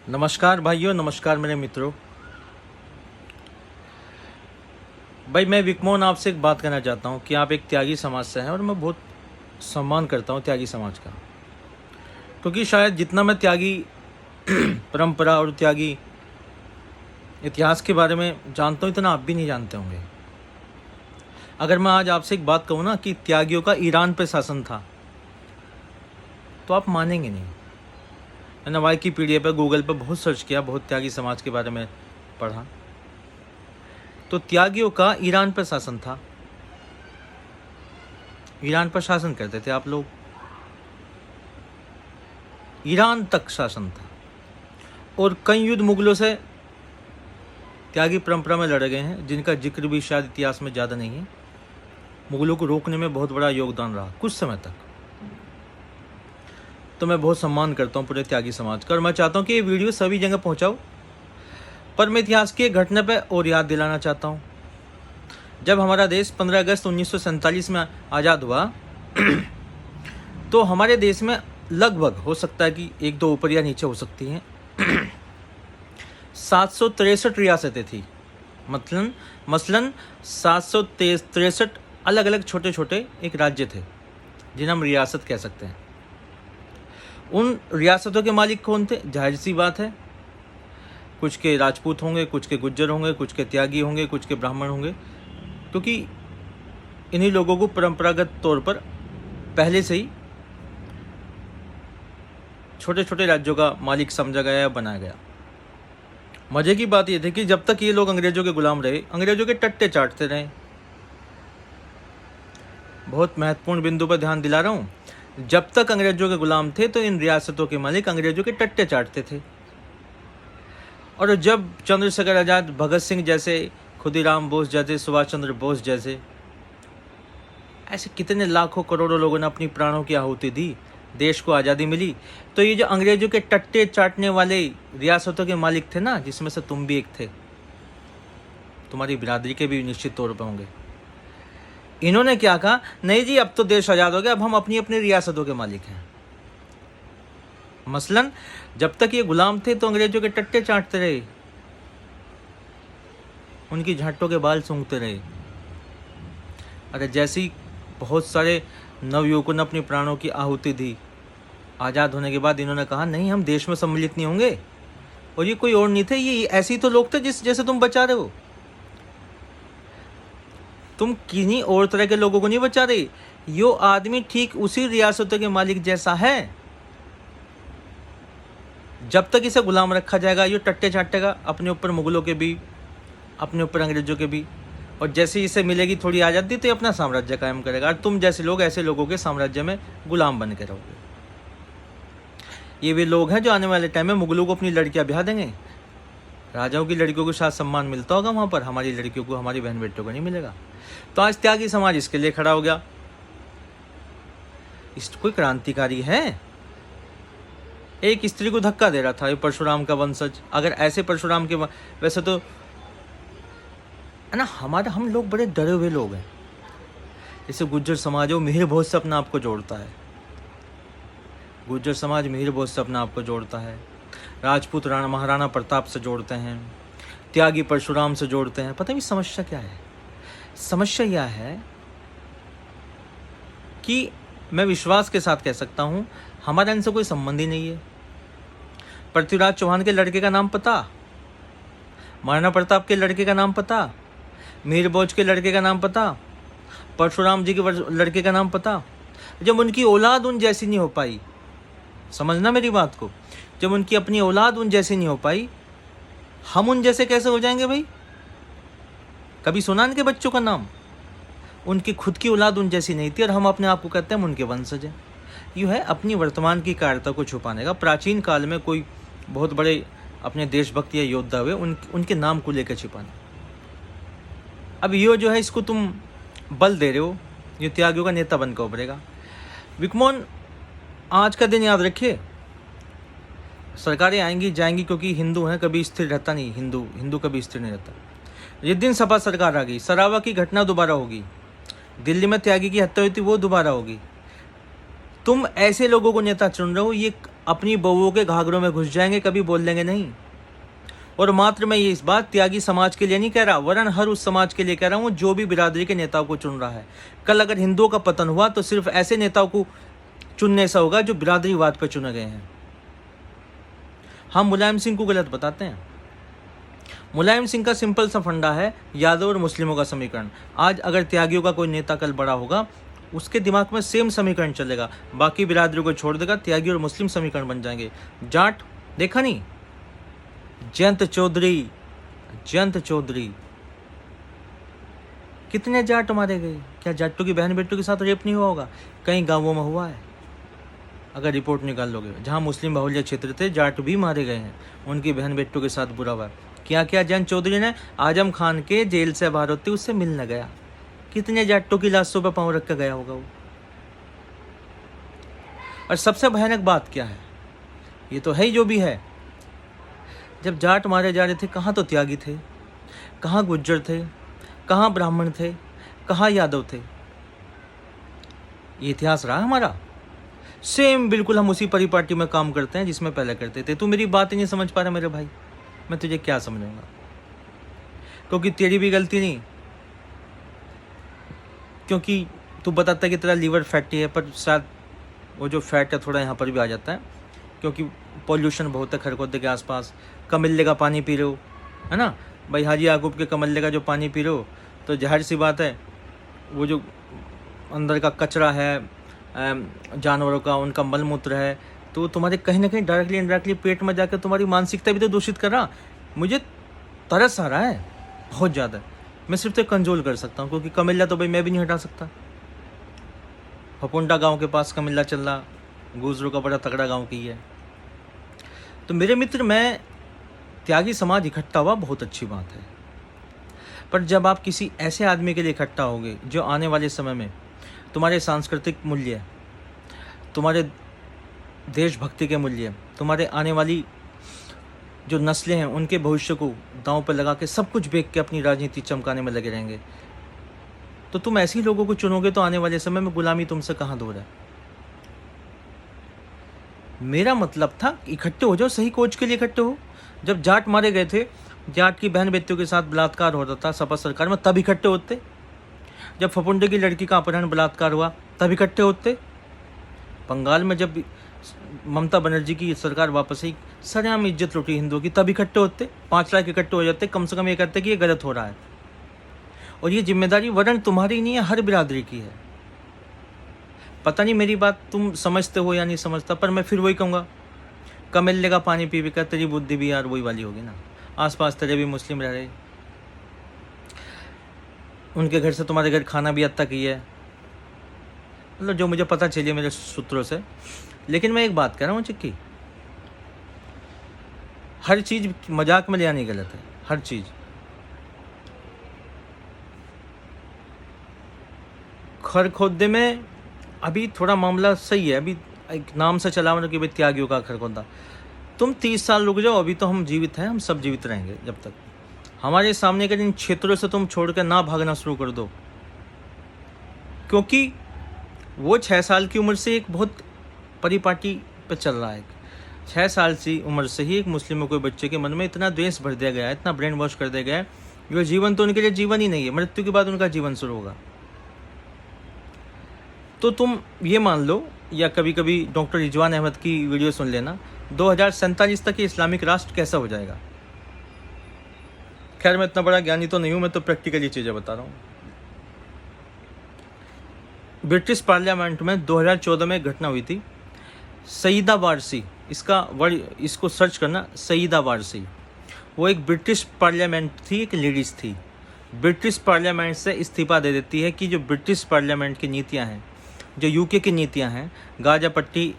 नमस्कार भाइयों, नमस्कार मेरे मित्रों। भाई मैं विकमोहन आपसे एक बात कहना चाहता हूँ कि आप एक त्यागी समाज से हैं और मैं बहुत सम्मान करता हूँ त्यागी समाज का, क्योंकि शायद जितना मैं त्यागी परंपरा और त्यागी इतिहास के बारे में जानता हूँ इतना आप भी नहीं जानते होंगे। अगर मैं आज आपसे एक बात कहूँ ना कि त्यागियों का ईरान पे शासन था तो आप मानेंगे नहीं। मैंने विकिपीडिया पे, गूगल पे बहुत सर्च किया, बहुत त्यागी समाज के बारे में पढ़ा, तो त्यागियों का ईरान पर शासन था। ईरान पर शासन करते थे आप लोग, ईरान तक शासन था। और कई युद्ध मुगलों से त्यागी परंपरा में लड़े गए हैं, जिनका जिक्र भी शायद इतिहास में ज़्यादा नहीं है। मुगलों को रोकने में बहुत बड़ा योगदान रहा कुछ समय तक। तो मैं बहुत सम्मान करता हूँ पूरे त्यागी समाज का और मैं चाहता हूँ कि ये वीडियो सभी जगह पहुँचाओ। पर मैं इतिहास की एक घटना पर और याद दिलाना चाहता हूँ। जब हमारा देश 15 अगस्त 1947 में आज़ाद हुआ तो हमारे देश में लगभग, हो सकता है कि एक दो ऊपर या नीचे हो सकती हैं, 763 रियासतें थी। मसलन 763 अलग अलग छोटे छोटे एक राज्य थे जिन्हें हम रियासत कह सकते हैं। उन रियासतों के मालिक कौन थे? जाहिर सी बात है, कुछ के राजपूत होंगे, कुछ के गुज्जर होंगे, कुछ के त्यागी होंगे, कुछ के ब्राह्मण होंगे, क्योंकि इन्हीं लोगों को परंपरागत तौर पर पहले से ही छोटे छोटे राज्यों का मालिक समझा गया या बनाया गया। मजे की बात यह थी कि जब तक ये लोग अंग्रेजों के गुलाम रहे, अंग्रेजों के टट्टे चाटते रहे। बहुत महत्वपूर्ण बिंदु पर ध्यान दिला रहा हूँ। जब तक अंग्रेजों के गुलाम थे तो इन रियासतों के मालिक अंग्रेजों के टट्टे चाटते थे। और जब चंद्रशेखर आज़ाद, भगत सिंह जैसे, खुदीराम बोस जैसे, सुभाष चंद्र बोस जैसे, ऐसे कितने लाखों करोड़ों लोगों ने अपनी प्राणों की आहुति दी, देश को आज़ादी मिली, तो ये जो अंग्रेजों के टट्टे चाटने वाले रियासतों के मालिक थे ना, जिसमें से तुम भी एक थे, तुम्हारी बिरादरी के भी निश्चित तौर पर होंगे, इन्होंने क्या कहा? नहीं जी, अब तो देश आज़ाद हो गया, अब हम अपनी अपनी रियासतों के मालिक हैं। मसलन जब तक ये गुलाम थे तो अंग्रेजों के टट्टे चाटते रहे, उनकी झांटों के बाल सूंघते रहे। अरे जैसे ही बहुत सारे नवयुवकों ने अपनी प्राणों की आहुति दी, आज़ाद होने के बाद इन्होंने कहा नहीं, हम देश में सम्मिलित नहीं होंगे। और ये कोई और नहीं थे, ये ऐसे ही तो लोग थे जैसे तुम बचा रहे हो। तुम किन्हीं और तरह के लोगों को नहीं बचा रहे, यो आदमी ठीक उसी रियासतों के मालिक जैसा है। जब तक इसे गुलाम रखा जाएगा, यो टट्टे चाटेगा, अपने ऊपर मुगलों के भी, अपने ऊपर अंग्रेजों के भी। और जैसे ही इसे मिलेगी थोड़ी आज़ादी तो ये अपना साम्राज्य कायम करेगा, और तुम जैसे लोग ऐसे लोगों के साम्राज्य में गुलाम बन के रहोगे। ये वे लोग हैं जो आने वाले टाइम में मुगलों को अपनी लड़कियां ब्याह देंगे। राजाओं की लड़कियों को शायद सम्मान मिलता होगा वहाँ पर, हमारी लड़कियों को, हमारी बहन बेटों को नहीं मिलेगा। तो आज त्यागी समाज इसके लिए खड़ा हो गया। इस कोई क्रांतिकारी है? एक स्त्री को धक्का दे रहा था, ये परशुराम का वंशज। अगर ऐसे परशुराम के, वैसे तो है ना, हम लोग बड़े डरे हुए लोग हैं। जैसे गुज्जर समाज है, वो मिहिर भोज से अपने आप को जोड़ता है। गुज्जर समाज मिहिर भोज से अपने आप को जोड़ता है। राजपूत राणा महाराणा प्रताप से जोड़ते हैं, त्यागी परशुराम से जोड़ते हैं। पता नहीं समस्या क्या है? समस्या यह है कि मैं विश्वास के साथ कह सकता हूँ, हमारा इनसे कोई संबंध ही नहीं है। पृथ्वीराज चौहान के लड़के का नाम पता, महाराणा प्रताप के लड़के का नाम पता, मिहिर भोज के लड़के का नाम पता, परशुराम जी के लड़के का नाम पता। जब उनकी औलाद उन जैसी नहीं हो पाई, समझना मेरी बात को, जब उनकी अपनी औलाद उन जैसी नहीं हो पाई, हम उन जैसे कैसे हो जाएंगे भाई? कभी सुना इनके बच्चों का नाम? उनकी खुद की औलाद उन जैसी नहीं थी और हम अपने आप को कहते हैं हम उनके वंशज हैं। यूँ है अपनी वर्तमान की कायरता को छुपाने का। प्राचीन काल में कोई बहुत बड़े अपने देशभक्त या योद्धा हुए, उनके नाम को लेकर छिपाना। अब ये जो है, इसको तुम बल दे रहे हो, ये त्यागियों का नेता बनकर उभरेगा। विकमोहन आज का दिन याद रखिए, सरकारें आएंगी जाएंगी, क्योंकि हिंदू हैं, कभी स्थिर रहता नहीं। हिंदू कभी स्थिर नहीं रहता। जिस दिन सपा सरकार आ गई, सरावा की घटना दोबारा होगी, दिल्ली में त्यागी की हत्या हुई थी वो दोबारा होगी। तुम ऐसे लोगों को नेता चुन रहे हो, ये अपनी बहुओं के घाघरों में घुस जाएंगे, कभी बोल लेंगे नहीं। और मात्र मैं ये इस बात त्यागी समाज के लिए नहीं कह रहा, वरन हर उस समाज के लिए कह रहा हूँ जो भी बिरादरी के नेताओं को चुन रहा है। कल अगर हिंदुओं का पतन हुआ तो सिर्फ ऐसे नेताओं को चुनने से होगा जो बिरादरीवाद पर चुने गए हैं। हम मुलायम सिंह को गलत बताते हैं। मुलायम सिंह का सिंपल सा फंडा है यादव और मुस्लिमों का समीकरण। आज अगर त्यागियों का कोई नेता कल बड़ा होगा, उसके दिमाग में सेम समीकरण चलेगा, बाकी बिरादरियों को छोड़ देगा, त्यागी और मुस्लिम समीकरण बन जाएंगे। जाट देखा नहीं, जयंत चौधरी, जयंत चौधरी, कितने जाट मारे गए। क्या जाटों की बहन बेटों के साथ रेप नहीं हुआ होगा? कई गांवों में हुआ है, अगर रिपोर्ट निकाल लोगे। जहां मुस्लिम बहुल्य क्षेत्र थे, जाट भी मारे गए हैं, उनकी बहन बेटों के साथ बुरा हुआ। क्या क्या जयंत चौधरी ने आजम खान के जेल से बाहर होते उससे मिलने गया, कितने जाटों की लाशों पर पांव रख कर गया होगा वो। और सबसे भयानक बात क्या है, ये तो है ही जो भी है, जब जाट मारे जा रहे थे कहाँ तो त्यागी थे, कहाँ गुज्जर थे, कहाँ ब्राह्मण थे, कहाँ यादव थे। ये इतिहास रहा हमारा। सेम बिल्कुल हम उसी परिपाटी में काम करते हैं जिसमें पहले करते थे। तू मेरी बात ही नहीं समझ पा रहा मेरे भाई, मैं तुझे क्या समझाऊंगा, क्योंकि तेरी भी गलती नहीं, क्योंकि तू बताता है कि तेरा लीवर फैटी है, पर शायद वो जो फैट है थोड़ा यहाँ पर भी आ जाता है, क्योंकि पॉल्यूशन बहुत है खरगोदे के आसपास। कमिल्ले का पानी पी रहे हो, है ना भाई, हाजी याकूब के कमिल्ले का जो पानी पी रहे हो, तो जाहिर सी बात है वो जो अंदर का कचरा है जानवरों का, उनका मल मूत्र है, तो तुम्हारे कहीं ना कहीं डायरेक्टली इनडायरेक्टली पेट में जाकर तुम्हारी मानसिकता भी तो दूषित कर रहा। मुझे तरस आ रहा है बहुत ज़्यादा। मैं सिर्फ तो कंट्रोल कर सकता हूँ, क्योंकि कमिल्ला तो भाई मैं भी नहीं हटा सकता। फपुंडा गांव के पास कमिल्ला चल रहा, गुजरों का बड़ा तगड़ा गांव की है। तो मेरे मित्र, मैं त्यागी समाज इकट्ठा हुआ, बहुत अच्छी बात है, पर जब आप किसी ऐसे आदमी के लिए इकट्ठा होगे जो आने वाले समय में तुम्हारे सांस्कृतिक मूल्य, तुम्हारे देशभक्ति के मूल्य, तुम्हारे आने वाली जो नस्लें हैं उनके भविष्य को दांव पर लगा के सब कुछ बेच के अपनी राजनीति चमकाने में लगे रहेंगे, तो तुम ऐसे ही लोगों को चुनोगे तो आने वाले समय में गुलामी तुमसे कहाँ दूर है। मेरा मतलब था इकट्ठे हो जाओ, सही कोच के लिए इकट्ठे हो। जब जाट मारे गए थे, जाट की बहन बेटियों के साथ बलात्कार हो रहा था सपा सरकार में, तब इकट्ठे होते। जब फपुंडे की लड़की का अपहरण बलात्कार हुआ तब इकट्ठे होते। बंगाल में जब ममता बनर्जी की सरकार वापस आई, सरेआम इज्जत लुटी हिंदुओं की, तब इकट्ठे होते। 5 लाख इकट्ठे हो जाते, कम से कम ये कहते कि ये गलत हो रहा है। और ये जिम्मेदारी वरन तुम्हारी नहीं है, हर बिरादरी की है। पता नहीं मेरी बात तुम समझते हो या नहीं समझता, पर मैं फिर वही कहूँगा, कमिल्ले का पानी पी कर तेरी बुद्धि भी यार वही वाली होगी ना। आसपास तेरे भी मुस्लिम रह रहे, उनके घर से तुम्हारे घर खाना भी हद तक ही है, मतलब जो मुझे पता चलिए मेरे सूत्रों से। लेकिन मैं एक बात कह रहा हूँ चिक्की, हर चीज़ मजाक में ले आनी गलत है, हर चीज़। खरखोदे में अभी थोड़ा मामला सही है, अभी एक नाम से चला कि भाई त्यागियों का खरखोदा। तुम 30 साल रुक जाओ, अभी तो हम जीवित हैं, हम सब जीवित रहेंगे जब तक हमारे सामने के इन क्षेत्रों से तुम छोड़ कर ना भागना शुरू कर दो। क्योंकि वो 6 साल की उम्र से एक बहुत परिपाटी पे चल रहा है। 6 साल की उम्र से ही एक मुस्लिमों के बच्चे के मन में इतना द्वेष भर दिया गया है, इतना ब्रेन वॉश कर दिया गया है, वो जीवन तो उनके लिए जीवन ही नहीं है, मृत्यु के बाद उनका जीवन शुरू होगा। तो तुम ये मान लो, या कभी कभी डॉक्टर रिजवान अहमद की वीडियो सुन लेना, 2047 तक ये इस्लामिक राष्ट्र कैसा हो जाएगा। खैर मैं इतना बड़ा ज्ञानी तो नहीं हूँ, मैं तो प्रैक्टिकली चीज़ें बता रहा हूँ। ब्रिटिश पार्लियामेंट में 2014 में एक घटना हुई थी, सईदा वारसी, इसका वर्ड इसको सर्च करना, सईदा वारसी। वो एक ब्रिटिश पार्लियामेंट थी, एक लेडीज़ थी, ब्रिटिश पार्लियामेंट से इस्तीफा दे देती है कि जो ब्रिटिश पार्लियामेंट की नीतियाँ हैं, जो यूके की नीतियाँ हैं, गाजा पट्टी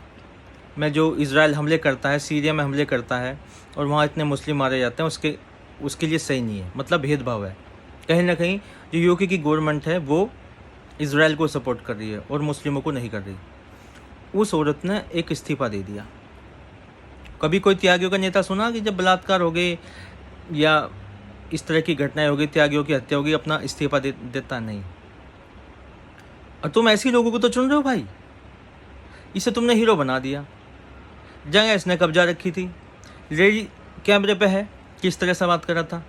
में जो इजराइल हमले करता है, सीरिया में हमले करता है और वहाँ इतने मुस्लिम मारे जाते हैं, उसके लिए सही नहीं है। मतलब भेदभाव है, कहीं ना कहीं जो यूके की गवर्नमेंट है वो इजराइल को सपोर्ट कर रही है और मुस्लिमों को नहीं कर रही। उस औरत ने एक इस्तीफा दे दिया। कभी कोई त्यागियों का नेता सुना कि जब बलात्कार हो गए या इस तरह की घटनाएं हो गई, त्यागियों की हत्या हो गई, अपना इस्तीफा देता नहीं। और तुम ऐसे लोगों को तो चुन रहे हो भाई, इसे तुमने हीरो बना दिया। जगह इसने कब्जा रखी थी, लेडी कैमरे पे है, किस तरह से बात कर रहा था।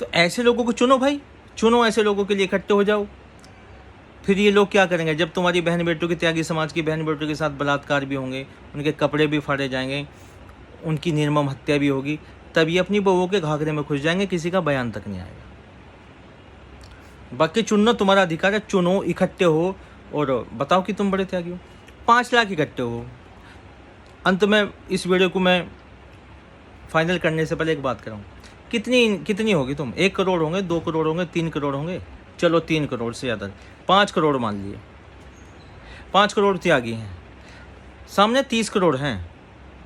तो ऐसे लोगों को चुनो भाई, चुनो, ऐसे लोगों के लिए इकट्ठे हो जाओ। फिर ये लोग क्या करेंगे, जब तुम्हारी बहन बेटों की, त्यागी समाज की बहन बेटों के साथ बलात्कार भी होंगे, उनके कपड़े भी फाड़े जाएंगे, उनकी निर्मम हत्या भी होगी, तब ये अपनी बहुओं के घाघरे में घुस जाएंगे, किसी का बयान तक नहीं आएगा। बाकी चुनना तुम्हारा अधिकार है, चुनो, इकट्ठे हो और बताओ कि तुम बड़े त्यागी हो। 5 लाख इकट्ठे हो। अंत में इस वीडियो को मैं फाइनल करने से पहले एक बात करूँ, कितनी होगी तुम? 1 करोड़ होंगे, 2 करोड़ होंगे, 3 करोड़ होंगे? चलो 3 करोड़ से ज़्यादा, 5 करोड़ मान लिए। 5 करोड़ त्यागी हैं, सामने 30 करोड़ हैं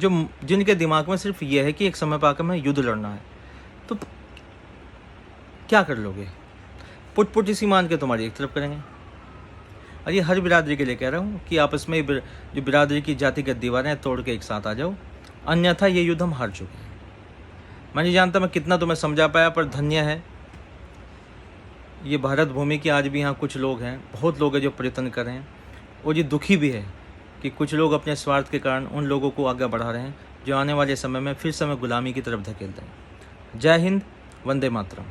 जिनके दिमाग में सिर्फ ये है कि एक समय पाकर मैं युद्ध लड़ना है। तो क्या कर लोगे? पुट इसी मान के तुम्हारी एक तरफ करेंगे। और ये हर बिरादरी के लिए कह रहा हूँ कि आपस में जो बिरादरी की जातिगत दीवारें हैं तोड़ के एक साथ आ जाओ, अन्यथा ये युद्ध हम हार चुके हैं। मैं नहीं जानता मैं कितना तुम्हें समझा पाया, पर धन्य है ये भारत भूमि की आज भी यहाँ कुछ लोग हैं, बहुत लोग हैं जो प्रयत्न कर रहे हैं, और ये दुखी भी है कि कुछ लोग अपने स्वार्थ के कारण उन लोगों को आगे बढ़ा रहे हैं जो आने वाले समय में फिर से हमें गुलामी की तरफ धकेल दें। जय हिंद, वंदे मातरम।